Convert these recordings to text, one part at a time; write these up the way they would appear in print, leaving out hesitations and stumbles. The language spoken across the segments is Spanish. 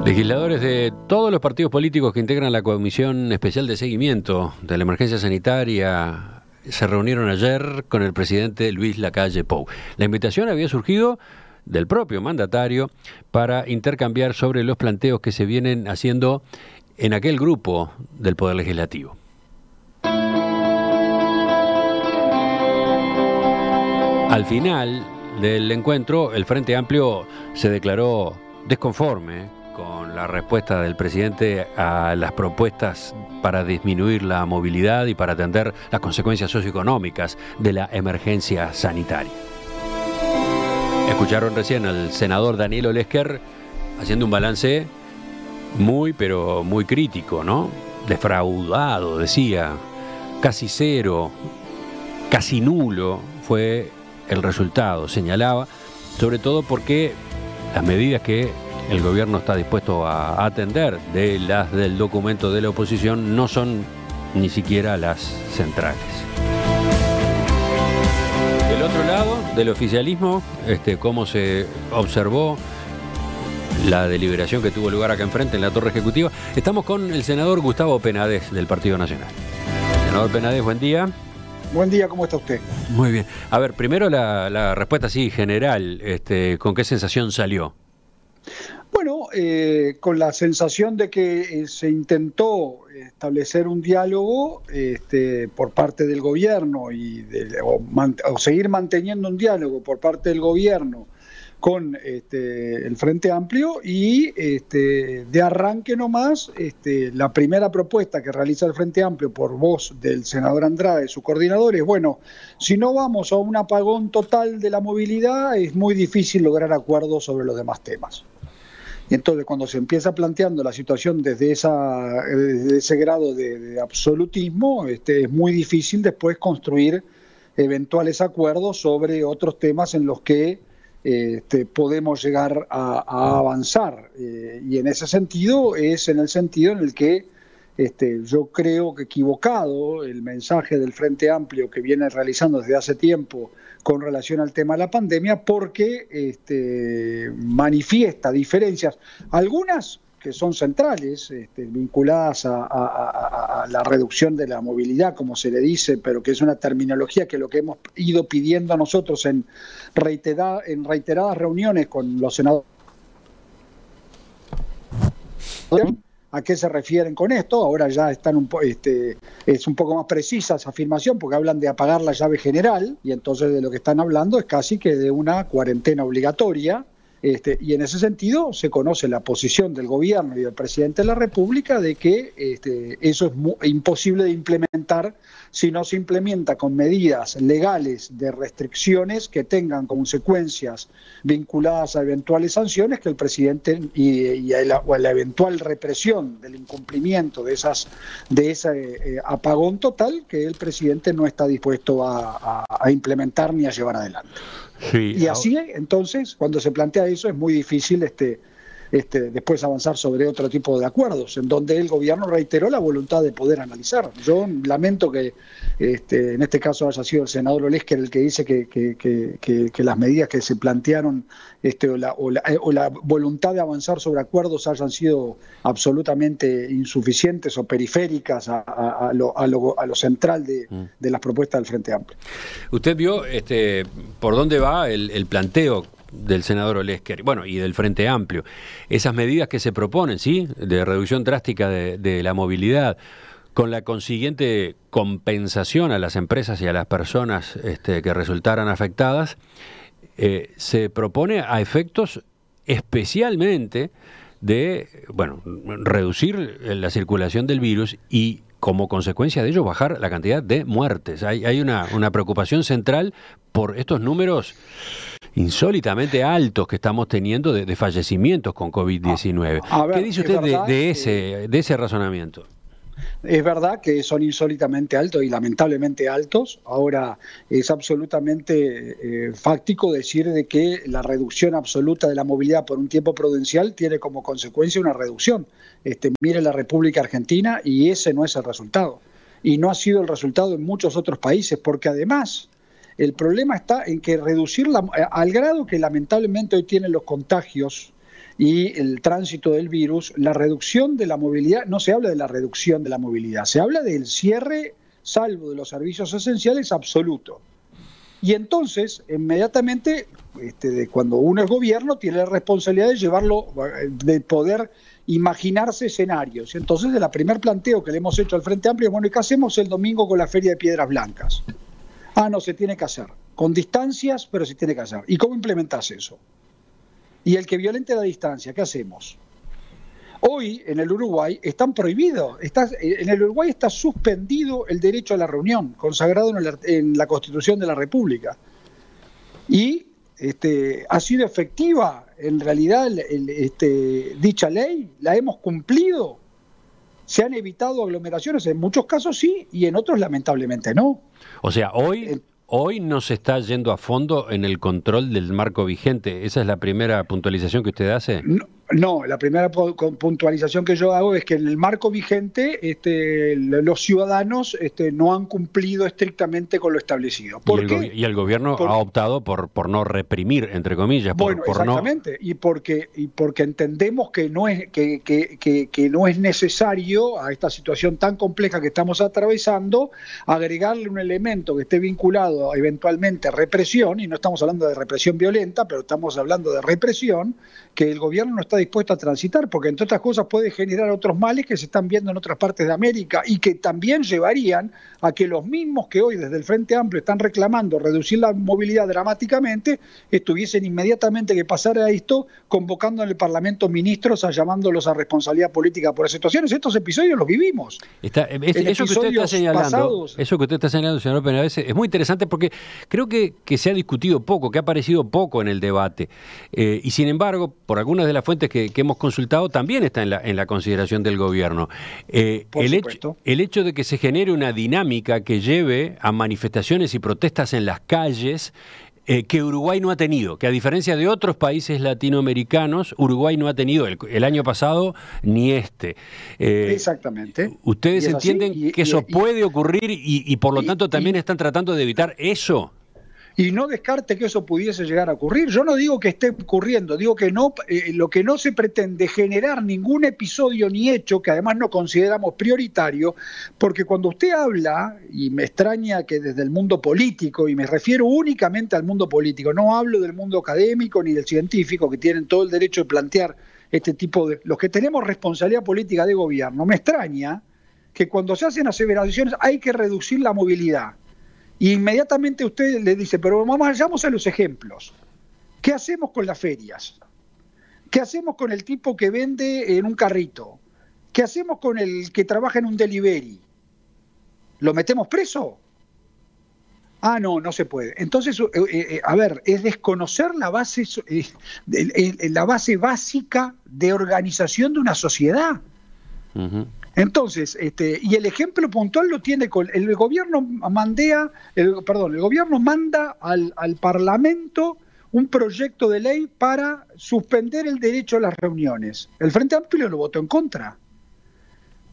Legisladores de todos los partidos políticos que integran la Comisión Especial de Seguimiento de la Emergencia Sanitaria se reunieron ayer con el presidente Luis Lacalle Pou. La invitación había surgido del propio mandatario para intercambiar sobre los planteos que se vienen haciendo en aquel grupo del Poder Legislativo. Al final del encuentro, el Frente Amplio se declaró desconforme con la respuesta del presidente a las propuestas para disminuir la movilidad y para atender las consecuencias socioeconómicas de la emergencia sanitaria. Escucharon recién al senador Daniel Olesker haciendo un balance pero muy crítico, ¿no? Defraudado, decía, casi cero, casi nulo fue el resultado, señalaba, sobre todo porque las medidas que el gobierno está dispuesto a atender de las del documento de la oposición no son ni siquiera las centrales. Del otro lado, del oficialismo, cómo se observó la deliberación que tuvo lugar acá enfrente en la Torre Ejecutiva, estamos con el senador Gustavo Penades del Partido Nacional. Senador Penades, buen día. Buen día, ¿cómo está usted? Muy bien. A ver, primero la respuesta así general, ¿con qué sensación salió? Bueno, con la sensación de que se intentó establecer un diálogo por parte del gobierno o seguir manteniendo un diálogo por parte del gobierno con el Frente Amplio y de arranque nomás la primera propuesta que realiza el Frente Amplio por voz del senador Andrade, su coordinador, es bueno, si no vamos a un apagón total de la movilidad es muy difícil lograr acuerdos sobre los demás temas. Y entonces cuando se empieza planteando la situación desde ese grado de absolutismo, es muy difícil después construir eventuales acuerdos sobre otros temas en los que podemos llegar a avanzar. Y en ese sentido es en el sentido en el que yo creo que equivocado el mensaje del Frente Amplio que viene realizando desde hace tiempo con relación al tema de la pandemia, porque manifiesta diferencias, algunas que son centrales, vinculadas a la reducción de la movilidad, como se le dice, pero que es una terminología que lo que hemos ido pidiendo nosotros en reiteradas reuniones con los senadores. ¿A qué se refieren con esto? Ahora ya están es un poco más precisa esa afirmación porque hablan de apagar la llave general y entonces de lo que están hablando es casi que de una cuarentena obligatoria. Y en ese sentido se conoce la posición del gobierno y del presidente de la República de que eso es imposible de implementar si no se implementa con medidas legales de restricciones que tengan consecuencias vinculadas a eventuales sanciones que el presidente y a la eventual represión del incumplimiento de ese apagón total que el presidente no está dispuesto a implementar ni a llevar adelante. Sí, y así, entonces, cuando se plantea eso, es muy difícil después avanzar sobre otro tipo de acuerdos, en donde el gobierno reiteró la voluntad de poder analizar. Yo lamento que en este caso haya sido el senador Olesker el que dice que las medidas que se plantearon o la voluntad de avanzar sobre acuerdos hayan sido absolutamente insuficientes o periféricas a lo central de las propuestas del Frente Amplio. Usted vio por dónde va el planteo del senador Olesker, bueno, y del Frente Amplio. Esas medidas que se proponen, ¿sí?, de reducción drástica de la movilidad, con la consiguiente compensación a las empresas y a las personas que resultaran afectadas, se propone a efectos especialmente de, reducir la circulación del virus y como consecuencia de ello bajar la cantidad de muertes. Hay una preocupación central por estos números insólitamente altos que estamos teniendo de fallecimientos con COVID-19. ¿Qué dice usted de ese razonamiento? Es verdad que son insólitamente altos y lamentablemente altos. Ahora es absolutamente fáctico decir de que la reducción absoluta de la movilidad por un tiempo prudencial tiene como consecuencia una reducción. Mire la República Argentina y ese no es el resultado. Y no ha sido el resultado en muchos otros países, porque además el problema está en que reducirla al grado que lamentablemente hoy tienen los contagios y el tránsito del virus, la reducción de la movilidad, no se habla de la reducción de la movilidad, se habla del cierre, salvo de los servicios esenciales, absoluto. Y entonces, inmediatamente, cuando uno es gobierno, tiene la responsabilidad de llevarlo, de poder imaginarse escenarios. Entonces, el primer planteo que le hemos hecho al Frente Amplio es, bueno, ¿y qué hacemos el domingo con la Feria de Piedras Blancas? No, se tiene que hacer. Con distancias, pero se tiene que hacer. ¿Y cómo implementás eso? Y el que violente la distancia, ¿qué hacemos? Hoy en el Uruguay están prohibidos, en el Uruguay está suspendido el derecho a la reunión, consagrado en la Constitución de la República. Y ha sido efectiva, en realidad, dicha ley, la hemos cumplido. Se han evitado aglomeraciones, en muchos casos sí, y en otros lamentablemente no. O sea, hoy no se está yendo a fondo en el control del marco vigente. ¿Esa es la primera puntualización que usted hace? No, la primera puntualización que yo hago es que en el marco vigente los ciudadanos no han cumplido estrictamente con lo establecido. Y el gobierno ha optado por no reprimir, entre comillas. Bueno, exactamente, y porque entendemos que no es necesario a esta situación tan compleja que estamos atravesando agregarle un elemento que esté vinculado eventualmente a represión, y no estamos hablando de represión violenta, pero estamos hablando de represión, que el gobierno no está dispuesto a transitar, porque entre otras cosas puede generar otros males que se están viendo en otras partes de América y que también llevarían a que los mismos que hoy desde el Frente Amplio están reclamando reducir la movilidad dramáticamente, tuviesen inmediatamente que pasar a esto convocando en el Parlamento ministros llamándolos a responsabilidad política por esas situaciones. Estos episodios los vivimos. Eso que usted está señalando, señor Penavese, es muy interesante porque creo que se ha discutido poco, que ha aparecido poco en el debate. Y sin embargo, por algunas de las fuentes que hemos consultado, también está en la consideración del gobierno. El hecho de que se genere una dinámica que lleve a manifestaciones y protestas en las calles que Uruguay no ha tenido, que a diferencia de otros países latinoamericanos, Uruguay no ha tenido el año pasado ni Exactamente. ¿Ustedes entienden que eso puede ocurrir y por lo tanto también están tratando de evitar eso? Y no descarte que eso pudiese llegar a ocurrir. Yo no digo que esté ocurriendo, digo que no, lo que no se pretende generar ningún episodio ni hecho que además no consideramos prioritario, porque cuando usted habla, y me extraña que desde el mundo político, y me refiero únicamente al mundo político, no hablo del mundo académico ni del científico, que tienen todo el derecho de plantear este tipo de... Los que tenemos responsabilidad política de gobierno, me extraña que cuando se hacen aseveraciones hay que reducir la movilidad. Y inmediatamente usted le dice, pero vayamos a los ejemplos. ¿Qué hacemos con las ferias? ¿Qué hacemos con el tipo que vende en un carrito? ¿Qué hacemos con el que trabaja en un delivery? ¿Lo metemos preso? No se puede. Entonces, es desconocer la base básica de organización de una sociedad. Uh-huh. Entonces, y el ejemplo puntual lo tiene con el gobierno el gobierno manda al Parlamento un proyecto de ley para suspender el derecho a las reuniones. El Frente Amplio lo votó en contra,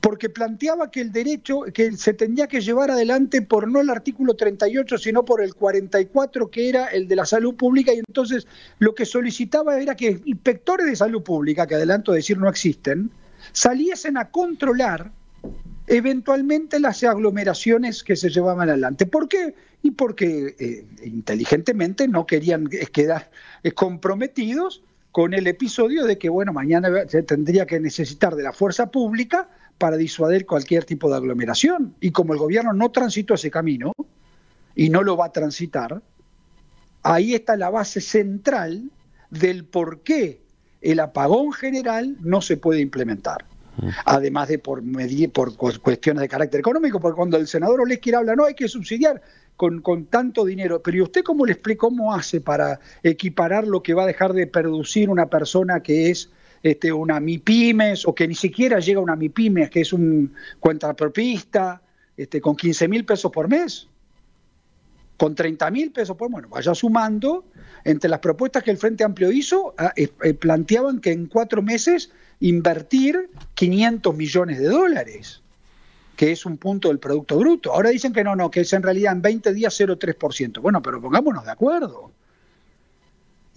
porque planteaba que el derecho que se tenía que llevar adelante por no el artículo 38, sino por el 44, que era el de la salud pública, y entonces lo que solicitaba era que inspectores de salud pública, que adelanto a decir no existen, saliesen a controlar eventualmente las aglomeraciones que se llevaban adelante. ¿Por qué? Y porque inteligentemente no querían quedar comprometidos con el episodio de que, bueno, mañana se tendría que necesitar de la fuerza pública para disuadir cualquier tipo de aglomeración. Y como el gobierno no transitó ese camino, y no lo va a transitar, ahí está la base central del por qué el apagón general no se puede implementar. Además de por cuestiones de carácter económico, porque cuando el senador Oleskier habla, no hay que subsidiar con tanto dinero, pero ¿y usted cómo le explica, cómo hace para equiparar lo que va a dejar de producir una persona que es una MIPYMES, o que ni siquiera llega a una MIPYMES, que es un cuentapropista, con 15.000 pesos por mes? Con 30.000 pesos por mes, bueno, vaya sumando. Entre las propuestas que el Frente Amplio hizo, planteaban que en 4 meses invertir $500 millones, que es un punto del Producto Bruto. Ahora dicen que no, que es en realidad en 20 días 0,3%. Bueno, pero pongámonos de acuerdo.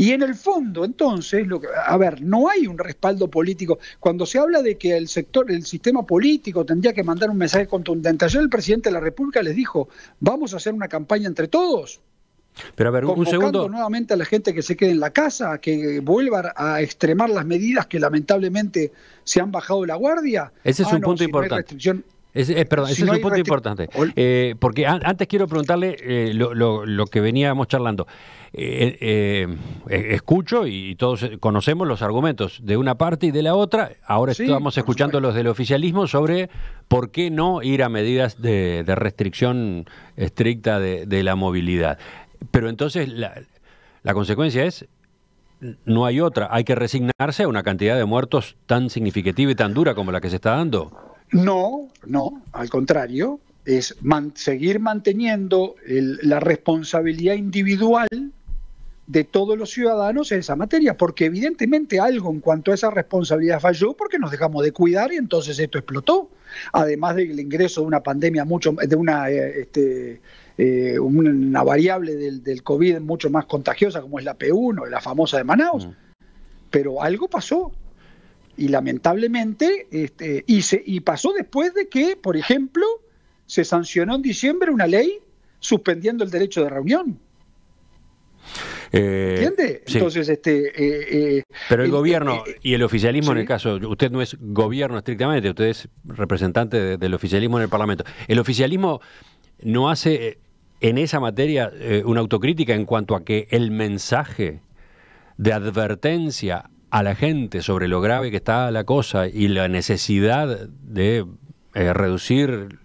Y en el fondo, entonces, a ver, no hay un respaldo político. Cuando se habla de que el sistema político tendría que mandar un mensaje contundente, ayer el presidente de la República les dijo, vamos a hacer una campaña entre todos. Pero a ver, un segundo. Nuevamente a la gente que se quede en la casa, que vuelva a extremar las medidas que lamentablemente se han bajado la guardia. Ese es un punto importante. Ese es un punto importante. Porque antes quiero preguntarle lo que veníamos charlando. Escucho y todos conocemos los argumentos de una parte y de la otra. Ahora estamos escuchando los del oficialismo sobre por qué no ir a medidas de restricción estricta de la movilidad. Pero entonces la consecuencia es, no hay otra, hay que resignarse a una cantidad de muertos tan significativa y tan dura como la que se está dando. No, al contrario, es seguir manteniendo la responsabilidad individual de todos los ciudadanos en esa materia, porque evidentemente algo en cuanto a esa responsabilidad falló porque nos dejamos de cuidar y entonces esto explotó. Además del ingreso de una pandemia una variable del COVID mucho más contagiosa como es la P1, la famosa de Manaus, pero algo pasó y lamentablemente y pasó después de que, por ejemplo, se sancionó en diciembre una ley suspendiendo el derecho de reunión. ¿Entiende? Sí. Entonces, pero el gobierno y el oficialismo, sí. En el caso, usted no es gobierno estrictamente, usted es representante del oficialismo en el Parlamento. El oficialismo no hace en esa materia una autocrítica en cuanto a que el mensaje de advertencia a la gente sobre lo grave que está la cosa y la necesidad de reducir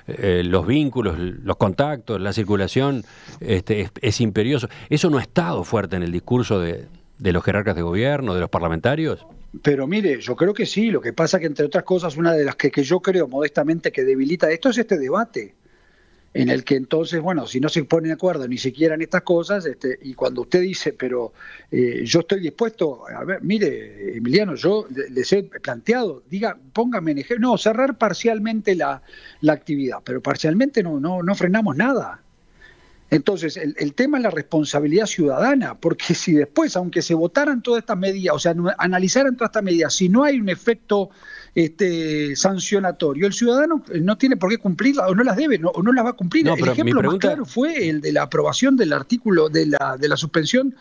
los vínculos, los contactos, la circulación es imperioso. ¿Eso no ha estado fuerte en el discurso de los jerarcas de gobierno, de los parlamentarios? Pero mire, yo creo que sí. Lo que pasa que, entre otras cosas, una de las que yo creo modestamente que debilita esto es este debate, en el que entonces, bueno, si no se ponen de acuerdo ni siquiera en estas cosas, y cuando usted dice, pero yo estoy dispuesto, a ver, mire, Emiliano, yo les he planteado, póngame en ejemplo, no, cerrar parcialmente la actividad, pero parcialmente no frenamos nada. Entonces, el tema es la responsabilidad ciudadana, porque si después, aunque se votaran todas estas medidas, o sea, analizaran todas estas medidas, si no hay un efecto sancionatorio, el ciudadano no tiene por qué cumplirlas, o no las debe, o no las va a cumplir. El ejemplo más claro fue el de la aprobación del artículo de la suspensión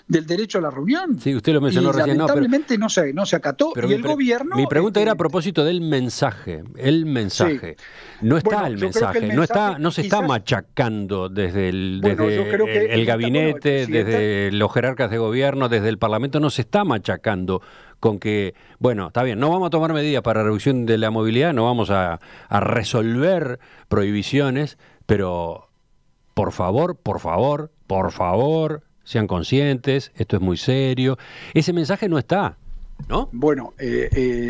del derecho a la reunión. Sí, usted lo mencionó recién. Lamentablemente no se acató, y el gobierno... Mi pregunta era a propósito del mensaje. El mensaje. Sí. No está el mensaje, no se está machacando desde el gabinete, desde los jerarcas de gobierno, desde el Parlamento, no se está machacando con que, bueno, está bien, no vamos a tomar medidas para reducción de la movilidad, no vamos a resolver prohibiciones, pero por favor, sean conscientes, esto es muy serio. Ese mensaje no está, ¿no? Bueno,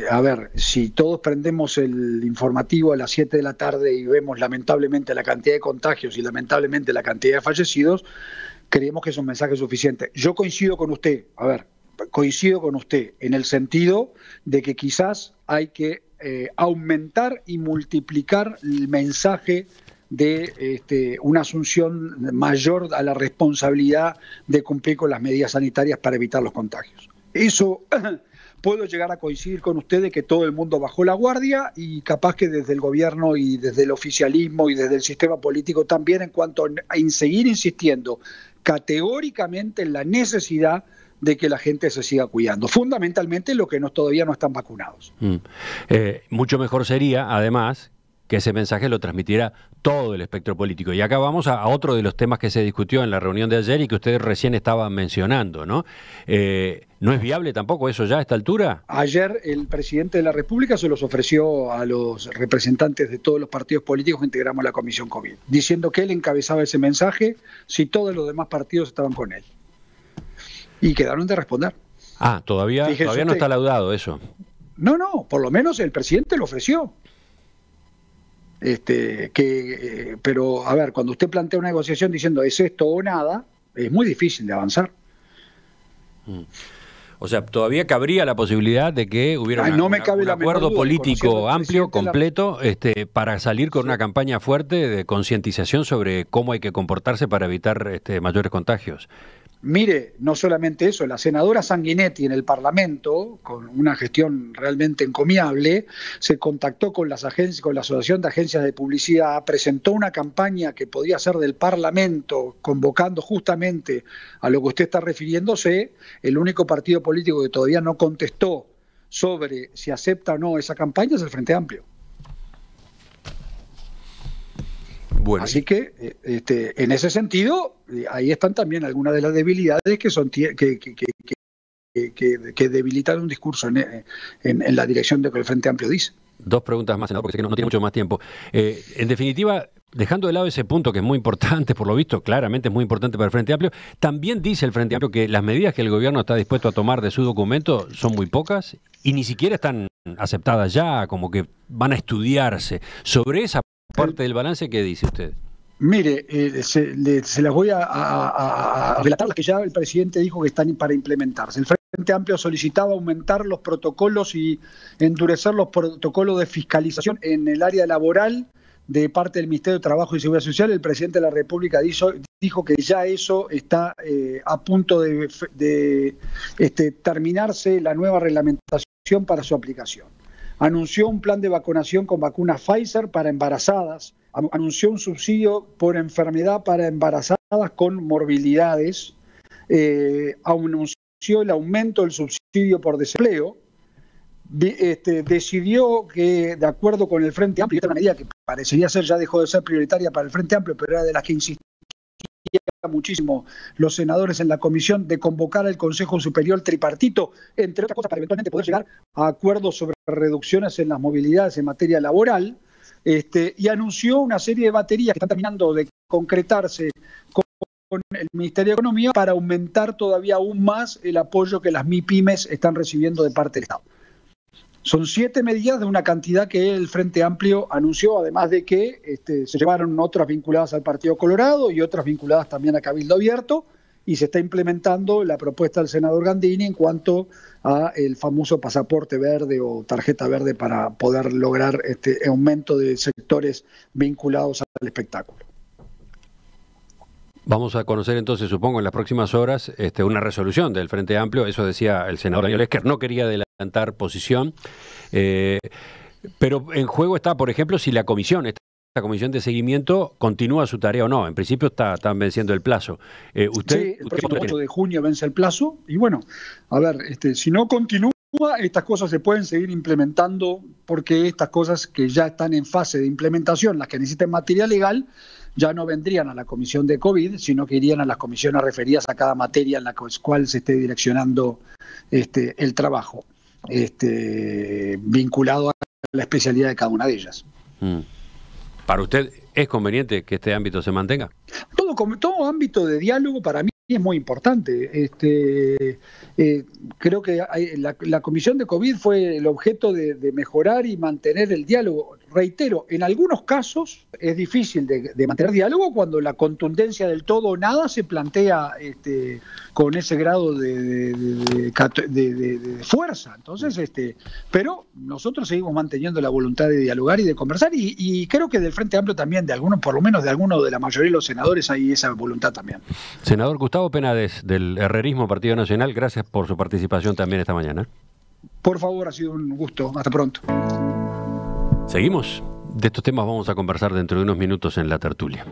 a ver, si todos prendemos el informativo a las 7 de la tarde y vemos lamentablemente la cantidad de contagios y lamentablemente la cantidad de fallecidos, creemos que es un mensaje suficiente. Yo coincido con usted, en el sentido de que quizás hay que aumentar y multiplicar el mensaje de una asunción mayor a la responsabilidad de cumplir con las medidas sanitarias para evitar los contagios. Eso puedo llegar a coincidir con usted de que todo el mundo bajó la guardia y capaz que desde el gobierno y desde el oficialismo y desde el sistema político también, en cuanto a seguir insistiendo categóricamente en la necesidad de que la gente se siga cuidando, fundamentalmente los que todavía no están vacunados. Mucho mejor sería, además, que ese mensaje lo transmitiera todo el espectro político. Y acá vamos a otro de los temas que se discutió en la reunión de ayer y que ustedes recién estaban mencionando, ¿no? ¿No es viable tampoco eso ya a esta altura? Ayer el presidente de la República se los ofreció a los representantes de todos los partidos políticos que integramos la Comisión COVID, diciendo que él encabezaba ese mensaje si todos los demás partidos estaban con él. Y quedaron de responder. Todavía no está laudado eso. No, por lo menos el presidente lo ofreció. Pero, a ver, cuando usted plantea una negociación diciendo es esto o nada, es muy difícil de avanzar. O sea, todavía cabría la posibilidad de que hubiera un acuerdo político amplio, completo, para salir con una campaña fuerte de concientización sobre cómo hay que comportarse para evitar mayores contagios. Mire, no solamente eso, la senadora Sanguinetti en el Parlamento, con una gestión realmente encomiable, se contactó con las agencias, con la Asociación de Agencias de Publicidad, presentó una campaña que podía ser del Parlamento, convocando justamente a lo que usted está refiriéndose. El único partido político que todavía no contestó sobre si acepta o no esa campaña es el Frente Amplio. Bueno. Así que en ese sentido, ahí están también algunas de las debilidades que son que debilitan un discurso en la dirección de lo que el Frente Amplio dice. Dos preguntas más, senador, porque sé que no tiene mucho más tiempo. En definitiva, dejando de lado ese punto que es muy importante, por lo visto, claramente es muy importante para el Frente Amplio, también dice el Frente Amplio que las medidas que el gobierno está dispuesto a tomar de su documento son muy pocas y ni siquiera están aceptadas ya, como que van a estudiarse. Sobre esa parte del balance, ¿qué dice usted? Mire, se las voy a relatar las que ya el presidente dijo que están para implementarse. El Frente Amplio solicitaba aumentar los protocolos y endurecer los protocolos de fiscalización en el área laboral de parte del Ministerio de Trabajo y Seguridad Social. El presidente de la República dijo que ya eso está a punto de terminarse la nueva reglamentación para su aplicación. Anunció un plan de vacunación con vacunas Pfizer para embarazadas, anunció un subsidio por enfermedad para embarazadas con morbilidades, anunció el aumento del subsidio por desempleo, decidió que, de acuerdo con el Frente Amplio, esta es una medida que parecería ser, ya dejó de ser prioritaria para el Frente Amplio, pero era de las que insistía muchísimo los senadores en la comisión, de convocar al Consejo Superior Tripartito, entre otras cosas, para eventualmente poder llegar a acuerdos sobre reducciones en las movilidades en materia laboral, y anunció una serie de baterías que están terminando de concretarse con el Ministerio de Economía para aumentar todavía aún más el apoyo que las MIPYMES están recibiendo de parte del Estado. Son 7 medidas de una cantidad que el Frente Amplio anunció, además de que se llevaron otras vinculadas al Partido Colorado y otras vinculadas también a Cabildo Abierto, y se está implementando la propuesta del senador Gandini en cuanto a el famoso pasaporte verde o tarjeta verde para poder lograr aumento de sectores vinculados al espectáculo. Vamos a conocer entonces, supongo, en las próximas horas una resolución del Frente Amplio. Eso decía el senador Daniel Esquer, no quería adelantar posición, pero en juego está, por ejemplo, si la comisión de seguimiento continúa su tarea o no. En principio están venciendo el plazo. Sí, el próximo 8 de junio vence el plazo, y bueno, a ver, si no continúa, estas cosas se pueden seguir implementando, porque estas cosas que ya están en fase de implementación, las que necesitan materia legal, ya no vendrían a la comisión de COVID, sino que irían a las comisiones referidas a cada materia en la cual se esté direccionando el trabajo, vinculado a la especialidad de cada una de ellas. ¿Para usted es conveniente que este ámbito se mantenga? Todo ámbito de diálogo para mí es muy importante. Creo que la comisión de COVID fue el objeto de mejorar y mantener el diálogo. Reitero, en algunos casos es difícil de mantener diálogo cuando la contundencia del todo o nada se plantea con ese grado de fuerza. Entonces, pero nosotros seguimos manteniendo la voluntad de dialogar y de conversar, y creo que del Frente Amplio también, de algunos, por lo menos de algunos de la mayoría de los senadores, hay esa voluntad también. Senador Gustavo Penades, del Herrerismo Partido Nacional, gracias por su participación también esta mañana. Por favor, ha sido un gusto. Hasta pronto. Seguimos. De estos temas vamos a conversar dentro de unos minutos en la tertulia.